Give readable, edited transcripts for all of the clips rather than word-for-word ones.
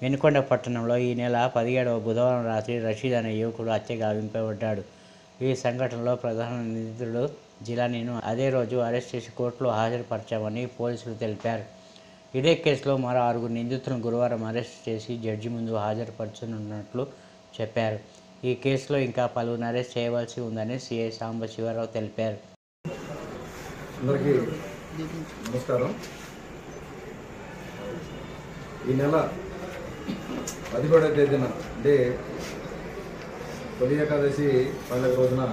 ఎన్నికొండ పట్టణంలో ఈ నెల 17వ బుధవారం రాత్రి రషీద్ అనే యువకుడు హత్యగా గావింపబడ్డాడు. ఈ సంఘటనలో ప్రధాన నిందితుడు జిలానీను అదే రోజు అరెస్ట్ చేసి కోర్టులో హాజరుపరిచామని పోలీసులు తెలిపారు. ఇదే కేసులో మరో 6 నిందితులను గురువారం అరెస్ట్ చేసి జడ్జి ముందు హాజరుపరచనున్నట్లు చెప్పారు. ఈ కేసులో ఇంకా పలువురిని అరెస్ట్ చేయవలసి ఉందని సిఐ సాంబశివరావు తెలిపారు. అందరికీ నమస్కారం. ఈ నెల 17వ తేదీన అంటే తొలి ఏకాదశి పండుగ రోజున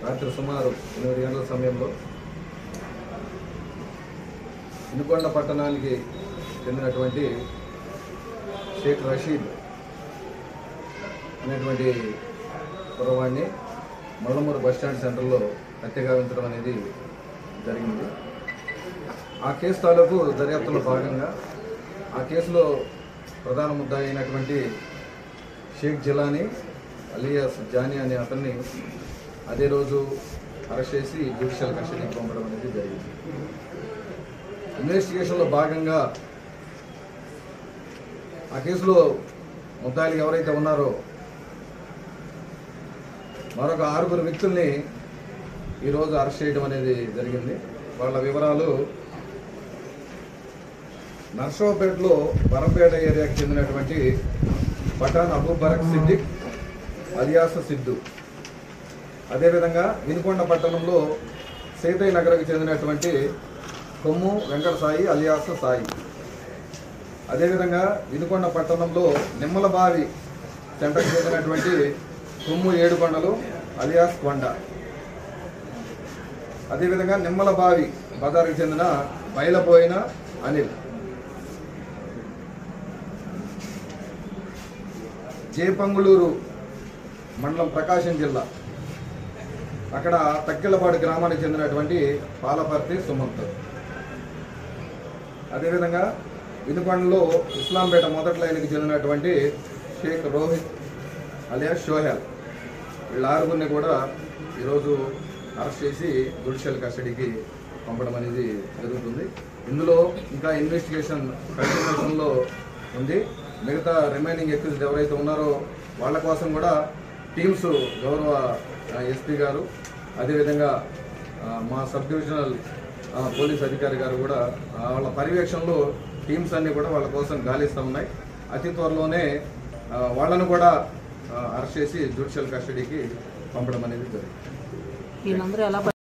రాత్రి సుమారు 8 గంటల సమయంలో ఎన్నికొండ పట్టణానికి చెందినటువంటి షేక్ రషీద్ అనేటువంటి కుర్రవాడిని మల్లమూరు బస్టాండ్ సెంటర్లో హత్య గావించడం అనేది జరిగింది. ఆ కేసు తాలూకు దర్యాప్తులో భాగంగా ఆ కేసులో ప్రధాన ముద్దాయి అయినటువంటి షేక్ జిలానీ అలియాస్ జానీ అనే అతన్ని అదే రోజు అరెస్ట్ చేసి జ్యుడిషియల్ కస్టడీకి పంపడం అనేది జరిగింది. ఇన్వెస్టిగేషన్లో భాగంగా ఆ కేసులో ముద్దాయిలు ఎవరైతే ఉన్నారో మరొక 6 వ్యక్తుల్ని ఈరోజు అరెస్ట్ చేయడం అనేది జరిగింది. వాళ్ళ వివరాలు నర్సరావుపేటలో బరంపేట ఏరియాకి చెందినటువంటి పఠాన్ అబూబరక్ సిద్దిక్ అలియాస్ సిద్దు, అదేవిధంగా వినుకొండ పట్టణంలో సేతయ్య నగర్కి చెందినటువంటి కొమ్ము వెంకట సాయి అలియాస్ సాయి, అదేవిధంగా వినుకొండ పట్టణంలో నిమ్మలబావి సెంటర్కి చెందినటువంటి కొమ్ము ఏడుకొండలు అలియాస్ కొండ, అదేవిధంగా నిమ్మలబావి బజార్కి చెందిన బయలపోయిన అనిల్, జేపంగుళూరు మండలం ప్రకాశం జిల్లా అక్కడ తక్కిళ్ళపాడు గ్రామానికి చెందినటువంటి పాలపర్తి సుమంత్, అదేవిధంగా వినుకొండలో ఇస్లాంపేట మొదటి లైన్కి చెందినటువంటి షేక్ రోహిత్ అలియాస్ షోహెల్, వీళ్ళ 6 కూడా ఈరోజు అరెస్ట్ చేసి జ్యుడిషియల్ కస్టడీకి పంపడం అనేది జరుగుతుంది. ఇందులో ఇంకా ఇన్వెస్టిగేషన్ కంటిన్యూషన్లో ఉంది. మిగతా రిమైనింగ్ ఎక్యూజ్డ్ ఎవరైతే ఉన్నారో వాళ్ళ కోసం కూడా టీమ్స్ గౌరవ ఎస్పీ గారు, అదేవిధంగా మా సబ్ డివిజనల్ పోలీస్ అధికారి గారు కూడా వాళ్ళ పర్యవేక్షణలో టీమ్స్ అన్నీ కూడా వాళ్ళ కోసం గాలిస్తూ ఉన్నాయి. అతి త్వరలోనే వాళ్ళను కూడా అరెస్ట్ చేసి జ్యుడిషియల్ కస్టడీకి పంపడం అనేది జరుగుతుంది.